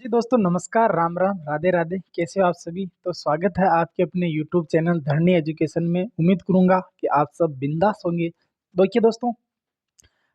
देखिए दोस्तों, नमस्कार, राम राम, राधे राधे। कैसे हो आप सभी? तो स्वागत है आपके अपने यूट्यूब चैनल धरनी एजुकेशन में। उम्मीद करूंगा कि आप सब बिंदास होंगे। देखिए दोस्तों,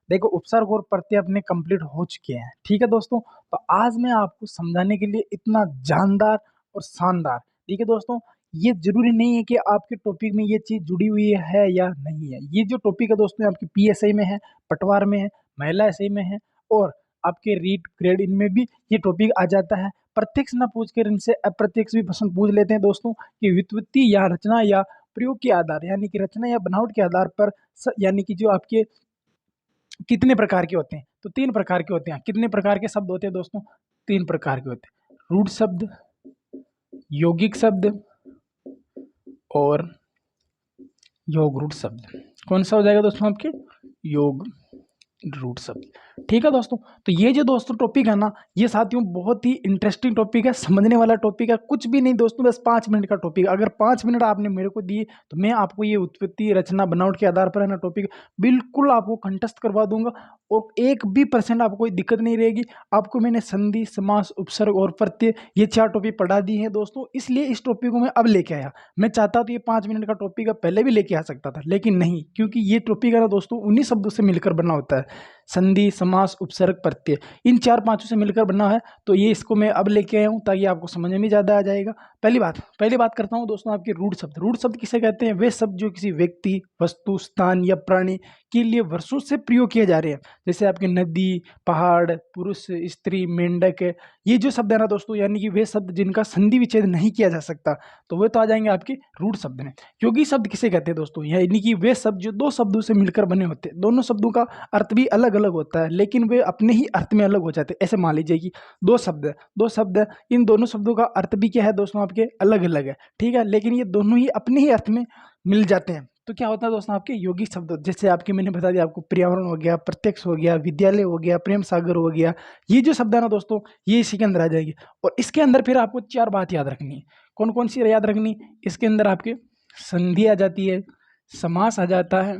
देखो उपसर्ग और प्रत्यय अपने कंप्लीट हो चुके हैं। ठीक है दोस्तों, तो आज मैं आपको समझाने के लिए इतना जानदार और शानदार, देखिए दोस्तों, ये जरूरी नहीं है कि आपके टॉपिक में ये चीज जुड़ी हुई है या नहीं है। ये जो टॉपिक है दोस्तों, आपके पीएसआई में है, पटवार में है, महिला एसआई में है और आपके रीट ग्रेड इनमें भी ये टॉपिक आ जाता है। प्रत्यक्ष ना पूछ कर इनसे अप्रत्यक्ष भी प्रश्न पूछ लेते हैं दोस्तों कि व्युत्पत्ति या रचना या प्रयोग के आधार, यानी कि रचना या बनावट के आधार पर यानी कि जो आपके कितने प्रकार के होते हैं, तो 3 प्रकार के होते हैं। कितने प्रकार के शब्द होते हैं दोस्तों? 3 प्रकार के होते हैं। रूढ़ शब्द, यौगिक शब्द और योग रूढ़ शब्द। कौन सा हो जाएगा दोस्तों? आपके योग रूट शब्द। ठीक है दोस्तों, तो ये जो दोस्तों टॉपिक है ना, ये साथियों बहुत ही इंटरेस्टिंग टॉपिक है, समझने वाला टॉपिक है। कुछ भी नहीं दोस्तों, बस 5 मिनट का टॉपिक। अगर 5 मिनट आपने मेरे को दिए तो मैं आपको ये उत्पत्ति, रचना, बनावट के आधार पर है ना टॉपिक बिल्कुल आपको कंठस्थ करवा दूंगा और 1% आपको कोई दिक्कत नहीं रहेगी। आपको मैंने संधि, समास, उपसर्ग और प्रत्यय ये 4 टॉपिक पढ़ा दिए हैं दोस्तों, इसलिए इस टॉपिक को मैं अब लेके आया। मैं चाहता तो ये 5 मिनट का टॉपिक पहले भी लेके आ सकता था, लेकिन नहीं, क्योंकि ये टॉपिक है ना दोस्तों, उन्हीं शब्दों से मिलकर बना होता है। संधि, समास, उपसर्ग, प्रत्यय, इन 4-5 से मिलकर बना है। तो ये इसको मैं अब लेके आया हूँ ताकि आपको समझ में ज़्यादा आ जाएगा। पहली बात करता हूँ दोस्तों, आपके रूढ़ शब्द। रूढ़ शब्द किसे कहते हैं? वे शब्द जो किसी व्यक्ति, वस्तु, स्थान या प्राणी के लिए वर्षों से प्रयोग किए जा रहे हैं। जैसे आपके नदी, पहाड़, पुरुष, स्त्री, मेंढक, ये जो शब्द है ना दोस्तों, यानी कि वे शब्द जिनका संधि विच्छेद नहीं किया जा सकता, तो वे तो आ जाएंगे आपके रूढ़ शब्द में। योगी शब्द किसे कहते हैं दोस्तों? यानी कि वे शब्द जो 2 शब्दों से मिलकर बने होते हैं। दोनों शब्दों का अर्थ भी अलग अलग होता है, लेकिन वे अपने ही अर्थ में अलग हो जाते हैं। ऐसे मान लीजिए कि 2 शब्द है, इन दोनों शब्दों का अर्थ भी क्या है दोस्तों? आपके अलग अलग है। ठीक है, लेकिन ये दोनों ही अपने ही अर्थ में मिल जाते हैं। तो क्या होता है दोस्तों? आपके यौगिक शब्द, जैसे आपके मैंने बता दिया आपको, पर्यावरण हो गया, प्रत्यक्ष हो गया, विद्यालय हो गया, प्रेम सागर हो गया। ये जो शब्द है ना दोस्तों, ये इसी के अंदर आ जाएंगे। और इसके अंदर फिर आपको 4 बात याद रखनी है। कौन कौन सी याद रखनी? इसके अंदर आपके संधि आ जाती है, समास आ जाता है,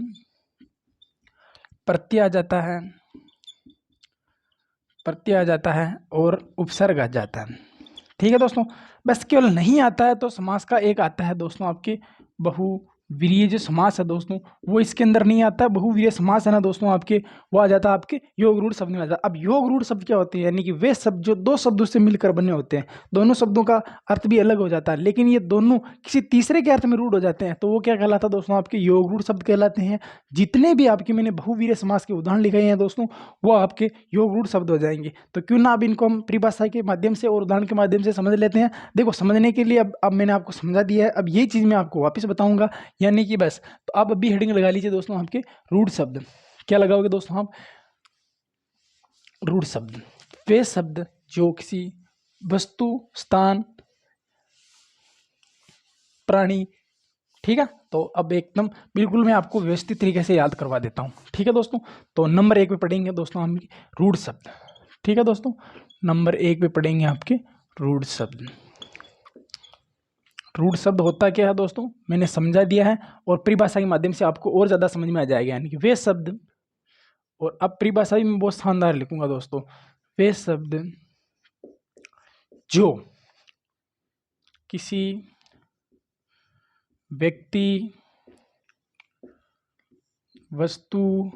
प्रत्यय आ जाता है, और उपसर्ग आ जाता है। ठीक है दोस्तों, बस केवल नहीं आता है तो समास का एक आता है दोस्तों, आपके बहुवीर्य जो समास है दोस्तों, वो इसके अंदर नहीं आता। बहुवीर्य समास है ना दोस्तों, आपके वो आ जाता है आपके योग रूढ़ शब्द में आ जाता है। अब योग रूढ़ शब्द क्या होते हैं? यानी कि वे शब्द जो 2 शब्दों से मिलकर बने होते हैं। दोनों शब्दों का अर्थ भी अलग हो जाता है, लेकिन ये दोनों किसी तीसरे के अर्थ में रूढ़ हो जाते हैं, तो वो क्या कहलाता है दोस्तों? आपके योग रूढ़ शब्द कहलाते हैं। जितने भी आपके मैंने बहुवीर्य समास के उदाहरण लिखे हैं दोस्तों, वो आपके योग रूढ़ शब्द हो जाएंगे। तो क्यों ना अब इनको हम परिभाषा के माध्यम से और उदाहरण के माध्यम से समझ लेते हैं। देखो, समझने के लिए अब मैंने आपको समझा दिया है, अब ये चीज़ मैं आपको वापस बताऊंगा, यानी कि बस। तो आप अभी हेडिंग लगा लीजिए दोस्तों, आपके रूढ़ शब्द। क्या लगाओगे दोस्तों आप? रूढ़ शब्द। वे शब्द जो किसी वस्तु, स्थान, प्राणी। ठीक है, तो अब एकदम बिल्कुल मैं आपको व्यवस्थित तरीके से याद करवा देता हूँ। ठीक है दोस्तों, तो नंबर 1 पे पढ़ेंगे दोस्तों हम रूढ़ शब्द। ठीक है दोस्तों, नंबर 1 पे पढ़ेंगे आपके रूढ़ शब्द। रूढ़ शब्द होता क्या है दोस्तों, मैंने समझा दिया है, और परिभाषा के माध्यम से आपको और ज़्यादा समझ में आ जाएगा। यानी कि वे शब्द, और अब परिभाषा भी मैं बहुत शानदार लिखूंगा दोस्तों, वे शब्द जो किसी व्यक्ति, वस्तु,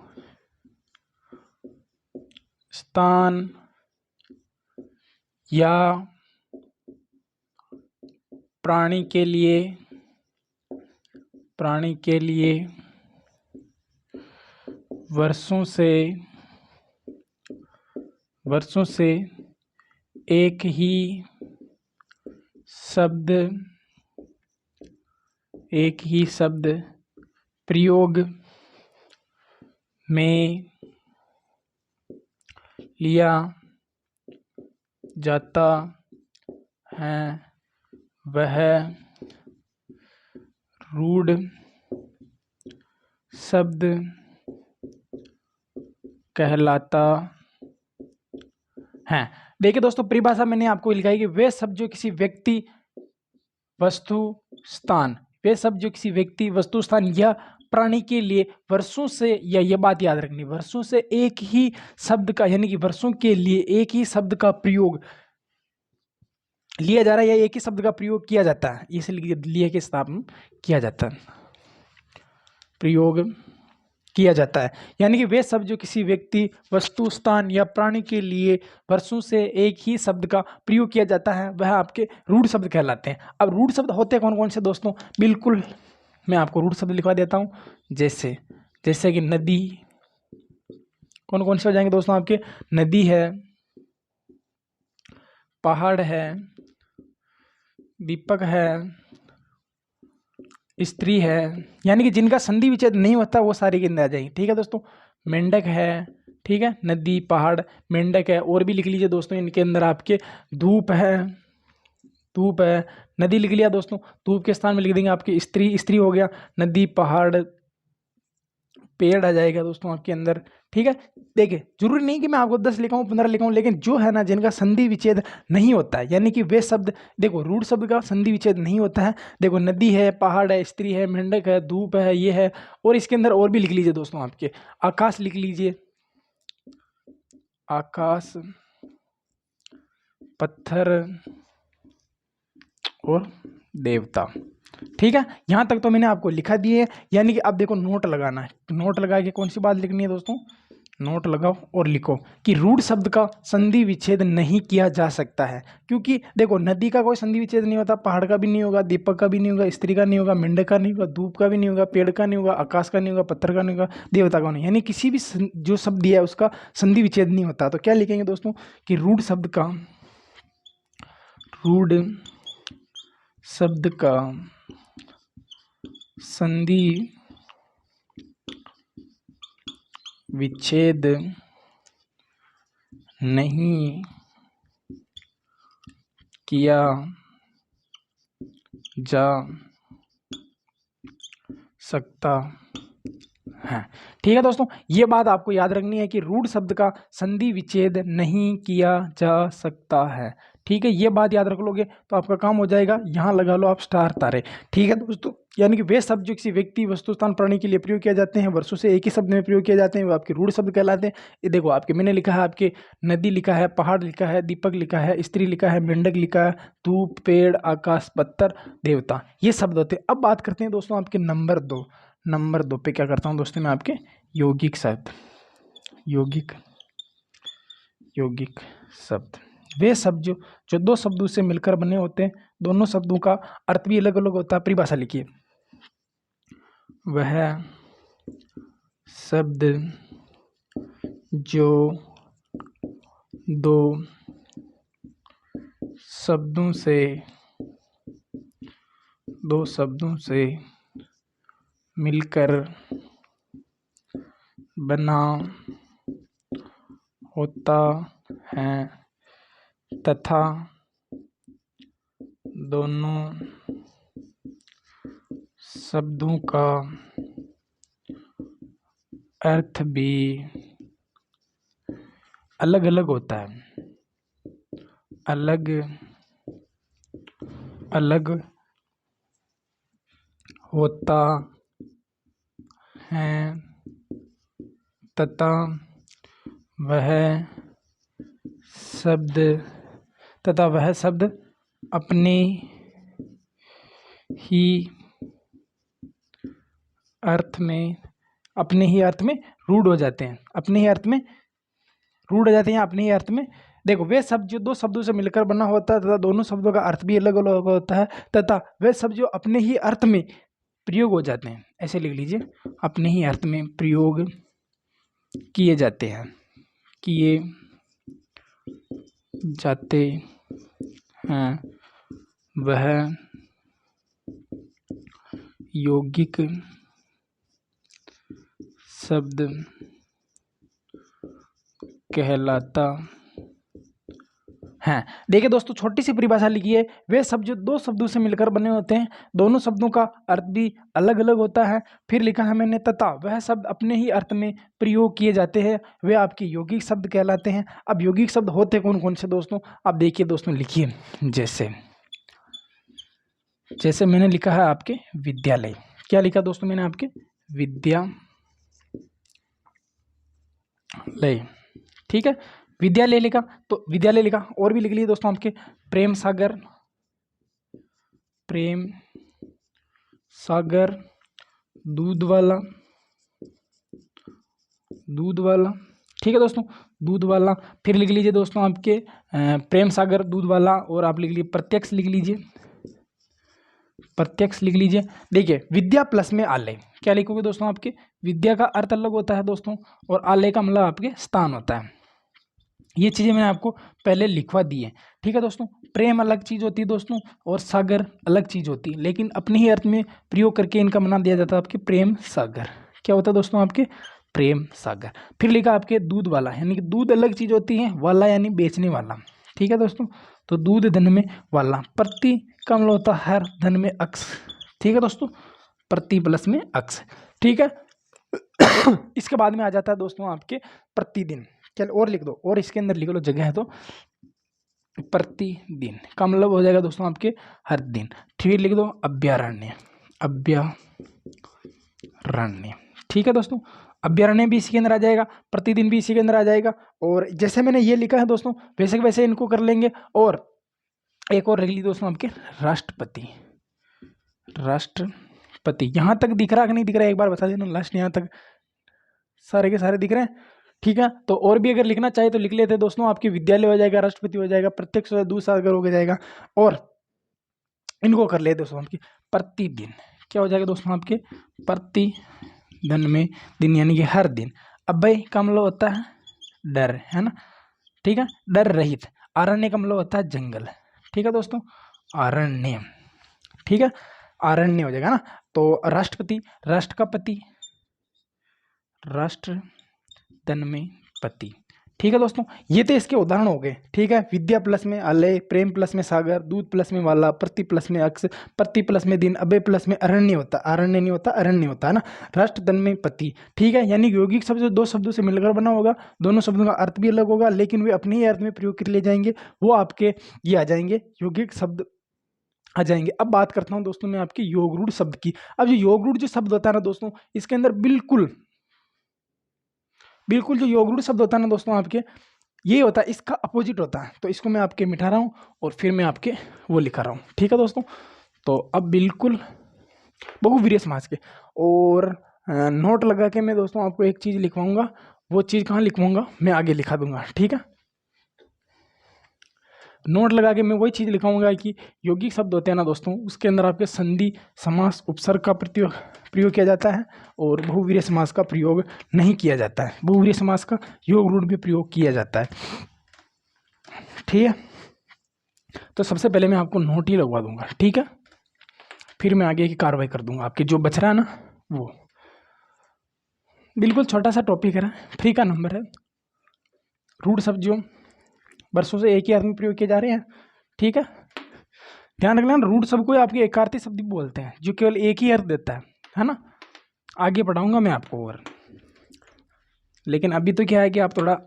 स्थान या प्राणी के लिए वर्षों से एक ही शब्द प्रयोग में लिया जाता है, वह रूढ़ शब्द कहलाता है। देखिए दोस्तों, परिभाषा मैंने आपको लिखा है कि वे शब्द जो किसी व्यक्ति, वस्तु, स्थान, वे शब्द जो किसी व्यक्ति, वस्तु, स्थान या प्राणी के लिए वर्षों से, या ये बात याद रखनी, वर्षों से एक ही शब्द का, यानी कि वर्षों के लिए एक ही शब्द का प्रयोग लिया जा रहा है या एक ही शब्द का प्रयोग किया जाता है, इसलिए लिए के साथ किया जाता है, प्रयोग किया जाता है। यानी कि वे शब्द जो किसी व्यक्ति, वस्तु, स्थान या प्राणी के लिए वर्षों से एक ही शब्द का प्रयोग किया जाता है वह आपके रूढ़ शब्द कहलाते हैं। अब रूढ़ शब्द होते हैं कौन कौन से दोस्तों, बिल्कुल मैं आपको रूढ़ शब्द लिखवा देता हूँ। जैसे जैसे कि नदी, कौन कौन से हो जाएंगे दोस्तों आपके, नदी है, पहाड़ है, दीपक है, स्त्री है, यानी कि जिनका संधि विच्छेद नहीं होता वो सारी के अंदर आ जाएंगे। ठीक है दोस्तों, मेंढक है, ठीक है, नदी, पहाड़, मेंढक है, और भी लिख लीजिए दोस्तों इनके अंदर आपके धूप है, धूप है, नदी लिख लिया दोस्तों, धूप के स्थान में लिख देंगे आपकी स्त्री, स्त्री हो गया, नदी, पहाड़, पेड़ आ जाएगा दोस्तों आपके अंदर। ठीक है, देखिए जरूरी नहीं कि मैं आपको 10 लिखाऊं, 15 लिखाऊं, लेकिन जो है ना जिनका संधि विच्छेद नहीं होता है, यानी कि वे शब्द, देखो रूढ़ शब्द का संधि विच्छेद नहीं होता है। देखो नदी है, पहाड़ है, स्त्री है, मेंढक है, धूप है, ये है, और इसके अंदर और भी लिख लीजिए दोस्तों आपके, आकाश लिख लीजिए, आकाश, पत्थर और देवता। ठीक है, यहां तक तो मैंने आपको लिखा दिए है। यानी कि अब देखो नोट लगाना है, नोट लगा के कौन सी बात लिखनी है दोस्तों, नोट लगाओ और लिखो कि रूढ़ शब्द का संधि विच्छेद नहीं किया जा सकता है। क्योंकि देखो नदी का कोई संधि विच्छेद नहीं होता, पहाड़ का भी नहीं होगा, दीपक का भी नहीं होगा, स्त्री का नहीं होगा, मेंढक का नहीं होगा, धूप का भी नहीं होगा, पेड़ का नहीं होगा, आकाश का नहीं होगा, पत्थर का नहीं होगा, देवता का नहीं, यानी किसी भी जो शब्द दिया है उसका संधि विच्छेद नहीं होता। तो क्या लिखेंगे दोस्तों कि रूढ़ शब्द का, रूढ़ शब्द का संधि विच्छेद नहीं किया जा सकता है। ठीक है दोस्तों, ये बात आपको याद रखनी है कि रूढ़ शब्द का संधि विच्छेद नहीं किया जा सकता है। ठीक है, ये बात याद रख लोगे तो आपका काम हो जाएगा। यहाँ लगा लो आप स्टार तारे। ठीक है दोस्तों, यानी कि वे शब्द जो किसी व्यक्ति, वस्तु, स्थान, प्राणी के लिए प्रयोग किए जाते हैं, वर्षों से एक ही शब्द में प्रयोग किए जाते हैं, वो आपके रूढ़ शब्द कहलाते हैं। ये देखो आपके मैंने लिखा है, आपके नदी लिखा है, पहाड़ लिखा है, दीपक लिखा है, स्त्री लिखा है, मेंढक लिखा है, धूप, पेड़, आकाश, पत्थर, देवता, ये शब्द होते हैं। अब बात करते हैं दोस्तों आपके नंबर 2। नंबर 2 पे क्या करता हूँ दोस्तों मैं, आपके यौगिक शब्द, यौगिक, यौगिक शब्द, वे शब्द जो दो शब्दों से मिलकर बने होते हैं, दोनों शब्दों का अर्थ भी अलग अलग होता है। परिभाषा लिखिए, वह शब्द जो दो शब्दों से मिलकर बना होता है तथा दोनों शब्दों का अर्थ भी अलग अलग होता है, अलग अलग होता है तथा वह शब्द अपने ही अर्थ में रूढ़ हो जाते हैं, अपने ही अर्थ में रूढ़ हो जाते हैं, अपने ही अर्थ में। देखो वे शब्द जो दो शब्दों से मिलकर बना होता है तथा दोनों शब्दों का अर्थ भी अलग अलग होता है तथा वे शब्द जो अपने ही अर्थ में प्रयोग हो जाते हैं, ऐसे लिख लीजिए, अपने ही अर्थ में प्रयोग किए जाते हैं, किए जाते हैं, वह यौगिक शब्द कहलाता है। देखिए दोस्तों, छोटी सी परिभाषा लिखी है, वे शब्द जो दो शब्दों से मिलकर बने होते हैं, दोनों शब्दों का अर्थ भी अलग अलग होता है। फिर लिखा है मैंने, तथा वह शब्द अपने ही अर्थ में प्रयोग किए जाते हैं, वे आपके यौगिक शब्द कहलाते हैं। अब यौगिक शब्द होते कौन कौन से दोस्तों, आप देखिए दोस्तों, लिखिए, जैसे मैंने लिखा है आपके विद्यालय। क्या लिखा दोस्तों मैंने आपके, विद्यालय। ठीक है, विद्यालय लिखा तो विद्यालय लिखा, और भी लिख लिए दोस्तों आपके प्रेम सागर, प्रेम सागर दूध वाला, दूध वाला, ठीक है दोस्तों, दूध वाला। फिर लिख लीजिए दोस्तों आपके प्रेम सागर दूध वाला, और आप लिख लीजिए प्रत्यक्ष, लिख लीजिए प्रत्यक्ष, लिख लीजिए। देखिए विद्या प्लस में आलय, क्या लिखोगे दोस्तों आपके, विद्या का अर्थ अलग होता है दोस्तों, और आलय का मतलब आपके स्थान होता है। ये चीज़ें मैंने आपको पहले लिखवा दी है, ठीक है दोस्तों। प्रेम अलग चीज़ होती है दोस्तों, और सागर अलग चीज़ होती है, लेकिन अपने ही अर्थ में प्रयोग करके इनका बना दिया जाता है आपके प्रेम सागर। क्या होता है दोस्तों आपके प्रेम सागर। फिर लिखा आपके दूध वाला, यानी कि दूध अलग चीज़ होती है, वाला यानी बेचने वाला, ठीक है दोस्तों। तो दूध धन में वाला, प्रति का मतलब होता है हर, धन में अक्ष, ठीक है दोस्तों, प्रति प्लस में अक्ष, ठीक है। इसके बाद में आ जाता है दोस्तों आपके प्रतिदिन, चल और लिख दो, और इसके अंदर लिख लो, जगह है तो प्रतिदिन का मतलब हो जाएगा दोस्तों आपके हर दिन। फिर लिख दो अभ्यारण्य, अभ्यारण्य, ठीक है दोस्तों। अभ्यारण्य भी इसी के अंदर आ जाएगा, प्रतिदिन भी इसी के अंदर आ जाएगा, और जैसे मैंने ये लिखा है दोस्तों वैसे वैसे इनको कर लेंगे। और एक और लिख ली दोस्तों आपके राष्ट्रपति, राष्ट्रपति। यहाँ तक दिख रहा कि नहीं दिख रहा है, एक बार बता देना, लास्ट यहाँ तक सारे के सारे दिख रहे हैं, ठीक है। तो और भी अगर लिखना चाहे तो लिख लेते हैं दोस्तों, आपके विद्यालय हो जाएगा, राष्ट्रपति हो जाएगा, प्रत्यक्ष दूध सागर हो जाएगा, और इनको कर लेते दोस्तों आपकी प्रतिदिन। क्या हो जाएगा दोस्तों आपके प्रतिदिन में दिन यानी कि हर दिन। अभय का मतलब होता है डर, है ना, ठीक है, डर रहित। आरण्य का मतलब होता है जंगल, ठीक है दोस्तों, आरण्य, ठीक है, आरण्य हो जाएगा ना। तो राष्ट्रपति, राष्ट्र का पति, राष्ट्र धन में पति, ठीक है दोस्तों। ये तो इसके उदाहरण हो गए, ठीक है। विद्या प्लस में आलय, प्रेम प्लस में सागर, दूध प्लस में वाला, प्रति प्लस में अक्ष, प्रति प्लस में दिन, अभय प्लस में अरण्य होता, अरण्य नहीं होता, अरण्य होता है ना। राष्ट्र धन में पति, ठीक है। यानी यौगिक शब्द जो दो शब्दों से मिलकर बना होगा, दोनों शब्दों का अर्थ भी अलग होगा, लेकिन वे अपने ही अर्थ में प्रयोग कर लिए जाएंगे, वो आपके ये आ जाएंगे, यौगिक शब्द आ जाएंगे। अब बात करता हूँ दोस्तों मैं आपके योग रूढ़ शब्द की। अब जो योग रूढ़ जो शब्द होता है ना दोस्तों, इसके अंदर बिल्कुल बिल्कुल जो योग रूढ़ शब्द होता है ना दोस्तों आपके, ये होता है, इसका अपोजिट होता है। तो इसको मैं आपके मिटा रहा हूँ, और फिर मैं आपके वो लिखा रहा हूँ, ठीक है दोस्तों। तो अब बिल्कुल बहुवीर्य समास के, और नोट लगा के मैं दोस्तों आपको एक चीज़ लिखवाऊंगा, वो चीज़ कहाँ लिखवाऊंगा मैं आगे लिखा दूंगा, ठीक है। नोट लगा के मैं वही चीज़ लिखाऊंगा कि यौगिक शब्द होते हैं ना दोस्तों, उसके अंदर आपके संधि, समास, उपसर्ग का प्रयोग किया जाता है, और बहुवीर्य समास का प्रयोग नहीं किया जाता है। बहुवीर्य समास का योग रूढ़ भी प्रयोग किया जाता है, ठीक है। तो सबसे पहले मैं आपको नोट ही लगवा दूंगा, ठीक है, फिर मैं आगे की कार्रवाई कर दूंगा। आपके जो बच रहा है ना, वो बिल्कुल छोटा सा टॉपिक है, फ्री का नंबर है। रूढ़ शब्द जो वर्षों से एक ही अर्थ में प्रयोग किए जा रहे हैं, ठीक है। ध्यान रखना, रूढ़ शब्द को आपके एकार्थी शब्द भी बोलते हैं, जो केवल एक ही अर्थ देता है ना। आगे पढ़ाऊंगा मैं आपको, और लेकिन अभी तो क्या है कि आप थोड़ा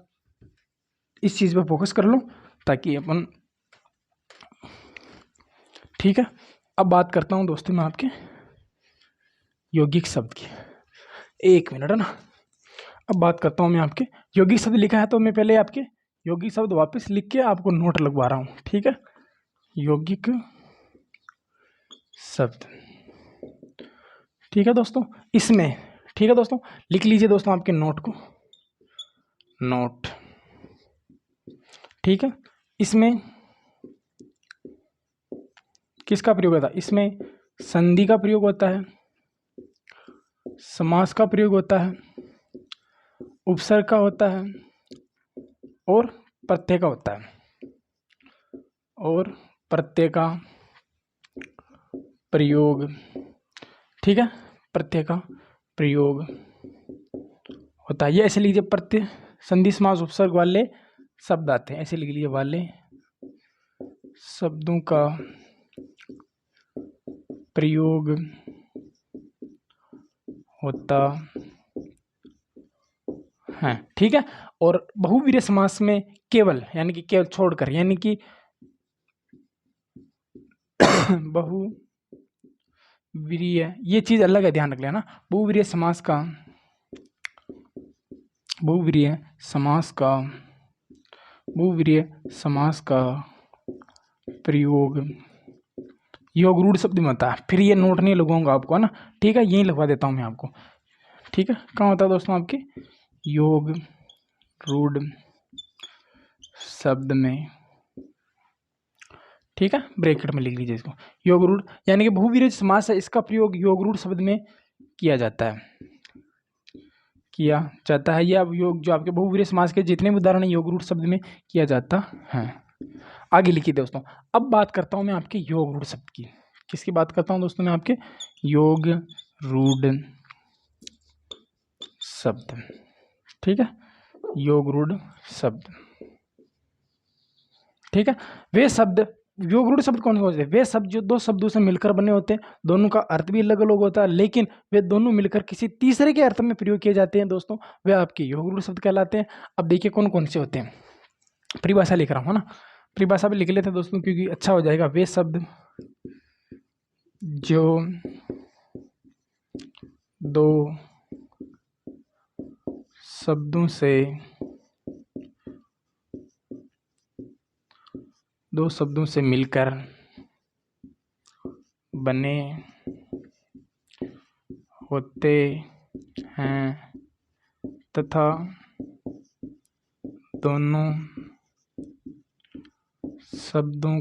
इस चीज़ पे फोकस कर लो, ताकि अपन, ठीक है। अब बात करता हूँ दोस्तों मैं आपके यौगिक शब्द की, एक मिनट है ना। अब बात करता हूँ मैं आपके यौगिक शब्द लिखा है, तो मैं पहले आपके यौगिक शब्द वापस लिख के आपको नोट लगवा रहा हूँ, ठीक है। यौगिक शब्द, ठीक है दोस्तों, इसमें, ठीक है दोस्तों, लिख लीजिए दोस्तों आपके नोट को, नोट, ठीक है। इसमें किसका प्रयोग होता है, इसमें संधि का प्रयोग होता है, समास का प्रयोग होता है, उपसर्ग का होता है, और प्रत्यय का होता है, और प्रत्यय का प्रयोग, ठीक है, प्रत्यय का प्रयोग होता है। ये ऐसे लीजिए, प्रत्यय, संधि, समास, उपसर्ग वाले शब्द आते हैं, ऐसे लिख लीजिए, वाले शब्दों का प्रयोग होता है, ठीक है। और बहुवीर्य समास में केवल, यानी कि केवल छोड़कर, यानी कि बहुवीर्य, ये चीज अलग है, ध्यान रख लेना। बहुवीर्य समास का, बहुवीर्य समास का बहुवीर्य समास का प्रयोग योग रूढ़ शब्द में होता है। फिर ये नोट नहीं लगवाऊंगा आपको, है ना, ठीक है, यही लगवा देता हूँ मैं आपको, ठीक है। कहाँ होता है दोस्तों आपके योग रूढ़ शब्द में, ठीक है, ब्रैकेट में लिख लीजिए इसको। योग रूढ़ यानी कि बहुवीर्य समास है, इसका प्रयोग योग रूढ़ शब्द में किया जाता है, किया जाता है। ये अब योग जो आपके बहुवीर्य समास के जितने भी उदाहरण है योग रूढ़ शब्द में किया जाता है। आगे लिखिए दोस्तों। अब बात करता हूं मैं आपके योग रूढ़ शब्द की। किसकी बात करता हूं दोस्तों मैं आपके योग रूढ़ शब्द, ठीक है, योग रूढ़ शब्द, ठीक है। वे शब्द योग रूढ़ शब्द कौन से होते हैं? वे शब्द जो दो शब्दों से मिलकर बने होते हैं, दोनों का अर्थ भी अलग अलग होता है, लेकिन वे दोनों मिलकर किसी तीसरे के अर्थ में प्रयोग किए जाते हैं दोस्तों, वे आपके योग रूढ़ शब्द कहलाते हैं। अब देखिए कौन कौन से होते हैं, परिभाषा लिख रहा हूँ ना, परिभाषा भी लिख लेते हैं दोस्तों क्योंकि अच्छा हो जाएगा। वे शब्द जो दो शब्दों से मिलकर बने होते हैं तथा दोनों शब्दों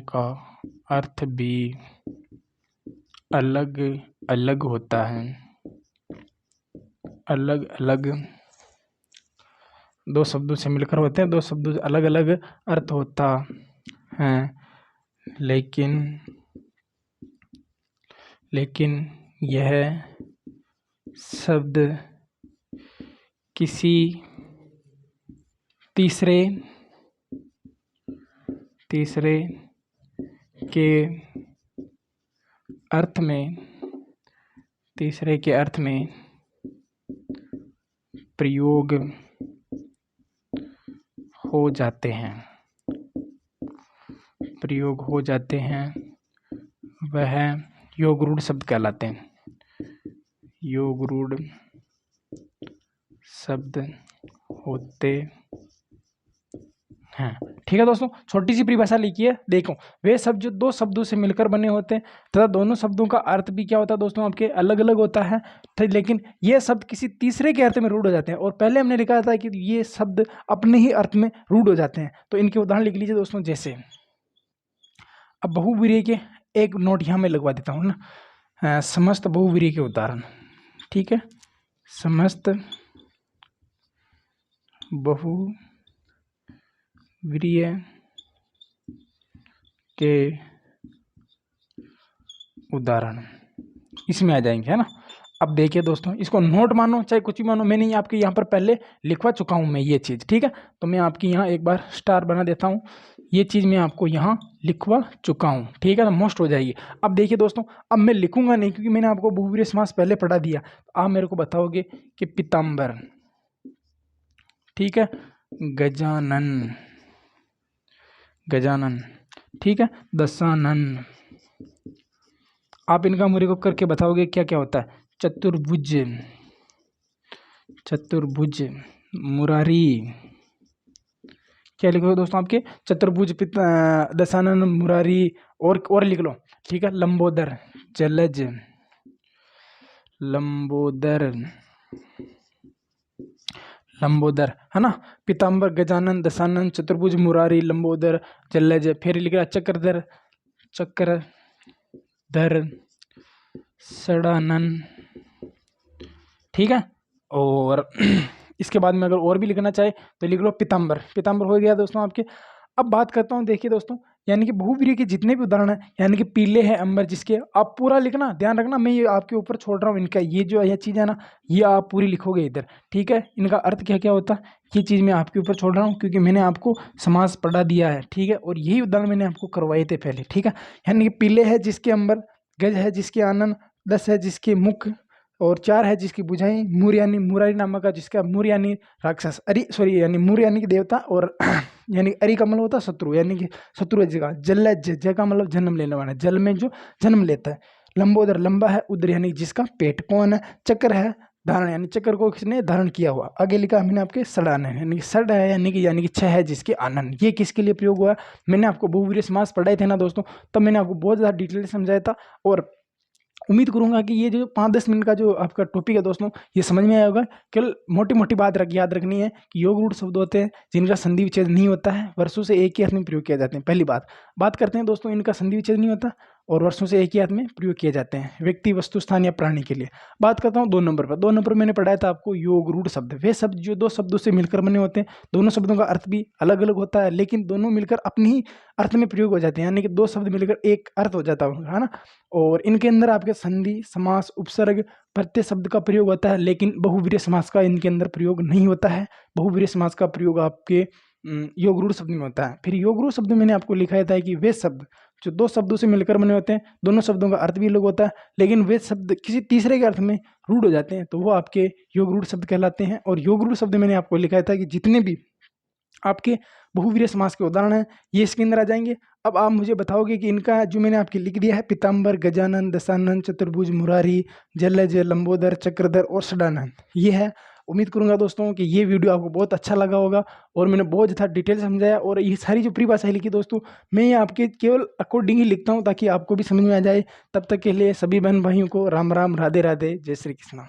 का अर्थ भी अलग अलग होता है, अलग अलग दो शब्दों से मिलकर होते हैं, दो शब्दों से अलग अलग अर्थ होता है, लेकिन यह शब्द किसी तीसरे के अर्थ में प्रयोग हो जाते हैं, वह योग रूढ़ शब्द कहलाते हैं, योग रूढ़ शब्द होते हैं, ठीक है दोस्तों। छोटी सी परिभाषा लिखिए, देखो, वे शब्द जो दो शब्दों से मिलकर बने होते हैं तथा दोनों शब्दों का अर्थ भी क्या होता है दोस्तों आपके अलग अलग होता है, लेकिन ये शब्द किसी तीसरे के अर्थ में रूढ़ हो जाते हैं। और पहले हमने लिखा था कि ये शब्द अपने ही अर्थ में रूढ़ हो जाते हैं, तो इनके उदाहरण लिख लीजिए दोस्तों। जैसे अब बहुवीर्य के एक नोट यहाँ मैं लगवा देता हूँ ना, समस्त बहुवीर्य के उदाहरण, ठीक है, समस्त बहुवीर्य के उदाहरण इसमें आ जाएंगे, है ना। अब देखिए दोस्तों, इसको नोट मानो चाहे कुछ भी मानो, मैंने आपके यहाँ पर पहले लिखवा चुका हूँ मैं ये चीज़, ठीक है। तो मैं आपकी यहाँ एक बार स्टार बना देता हूँ, ये चीज़ मैं आपको यहाँ लिखवा चुका हूँ, ठीक है ना, मोस्ट हो जाएगी। अब देखिए दोस्तों, अब मैं लिखूंगा नहीं क्योंकि मैंने आपको बहुवीर्य समास पहले पढ़ा दिया। तो आप मेरे को बताओगे कि पीताम्बर, ठीक है, गजानन, ठीक है, दशानन, आप इनका मेरे को करके बताओगे क्या क्या होता है। चतुर्भुज, मुरारी, क्या लिखोगे दोस्तों आपके, चतुर्भुज, दशानन, मुरारी, और लिख लो, ठीक है, लंबोदर, जलज, लंबोदर, है ना, पीताम्बर, गजानन, दशानन, चतुर्भुज, मुरारी, लंबोदर, जलज, फिर लिख रहा चक्रधर, षडानन, ठीक है। और इसके बाद में अगर और भी लिखना चाहे तो लिख लो पीताम्बर हो गया दोस्तों आपके। अब बात करता हूँ, देखिए दोस्तों, यानी कि बहुवीर्य के जितने भी उदाहरण हैं, यानी कि पीले हैं अंबर जिसके, आप पूरा लिखना, ध्यान रखना, मैं ये आपके ऊपर छोड़ रहा हूँ इनका, ये जो यह चीज़ है ना, ये आप पूरी लिखोगे इधर, ठीक है। इनका अर्थ क्या क्या होता है ये चीज़ मैं आपके ऊपर छोड़ रहा हूँ क्योंकि मैंने आपको समास पढ़ा दिया है, ठीक है, और यही उदाहरण मैंने आपको करवाए थे पहले, ठीक है। यानी कि पीले है जिसके अंबर, गज है जिसके आनन, दस है जिसके मुख, और चार है जिसकी बुझाई, मूर यानी मुरारी नामक का जिसका, मूर यानी राक्षस, यानी मूर यानी कि देवता, और यानी अरि का मतलब होता है शत्रु, यानी कि शत्रु जगह, जलज, जय का मतलब जन्म लेने वाला, जल में जो जन्म लेता है, लंबोदर, लंबा है, उदर यानी जिसका पेट, कौन है, चक्र है धारण यानी चक्र को किसने धारण किया हुआ। आगे लिखा मैंने आपके सड़ानन, यानी कि सड़ है यानी कि छह है जिसके आनंद, ये किसके लिए प्रयोग हुआ। मैंने आपको बहुवीर्य समास पढ़ाए थे ना दोस्तों, तब मैंने आपको बहुत ज़्यादा डिटेल समझाया था। और उम्मीद करूंगा कि ये जो 5-10 मिनट का जो आपका टॉपिक है दोस्तों, ये समझ में आया होगा। केवल मोटी मोटी बात याद रखनी है कि योग रूढ़ शब्द होते हैं जिनका संधि विच्छेद नहीं होता है, वर्षों से एक ही अर्थ में प्रयोग किए जाते हैं। पहली बात करते हैं दोस्तों, इनका संधि विच्छेद नहीं होता और वर्षों से एक ही अर्थ में प्रयोग किए जाते हैं, व्यक्ति, वस्तु, स्थान या प्राणी के लिए। बात करता हूँ 2 नंबर पर। 2 नंबर मैंने पढ़ाया था आपको योग रूढ़ शब्द, वे शब्द जो 2 शब्दों से मिलकर बने होते हैं। दोनों शब्दों का अर्थ भी अलग अलग होता है, लेकिन दोनों मिलकर अपनी ही अर्थ में प्रयोग हो जाते हैं, यानी कि 2 शब्द मिलकर एक अर्थ हो जाता है ना। और इनके अंदर आपके संधि, समास, उपसर्ग, प्रत्यय शब्द का प्रयोग होता है, लेकिन बहुवीर्य समास का इनके अंदर प्रयोग नहीं होता है। बहुवीर्य समास का प्रयोग आपके योग रूढ़ शब्द में होता है। फिर योग रूढ़ शब्द में मैंने आपको लिखाया था कि वे शब्द जो 2 शब्दों से मिलकर बने होते हैं, दोनों शब्दों का अर्थ भी अलग होता है, लेकिन वे शब्द किसी तीसरे के अर्थ में रूढ़ हो जाते हैं, तो वो आपके योग रूढ़ शब्द कहलाते हैं। और योग रूढ़ शब्द मैंने आपको लिखाया था कि जितने भी आपके बहुवीर्य समास के उदाहरण हैं ये इसके अंदर आ जाएंगे। अब आप मुझे बताओगे कि इनका जो मैंने आपके लिख दिया है, पीताम्बर, गजानन, दशानन, चतुर्भुज, मुरारी, जलज, लंबोदर, चक्रधर और षडानन, ये है। उम्मीद करूंगा दोस्तों कि ये वीडियो आपको बहुत अच्छा लगा होगा और मैंने बहुत ज़्यादा डिटेल समझाया। और ये सारी जो परिभाषाएं लिखी दोस्तों, मैं ये आपके केवल अकॉर्डिंग ही लिखता हूँ ताकि आपको भी समझ में आ जाए। तब तक के लिए सभी बहन भाइयों को राम राम, राधे राधे, जय श्री कृष्ण।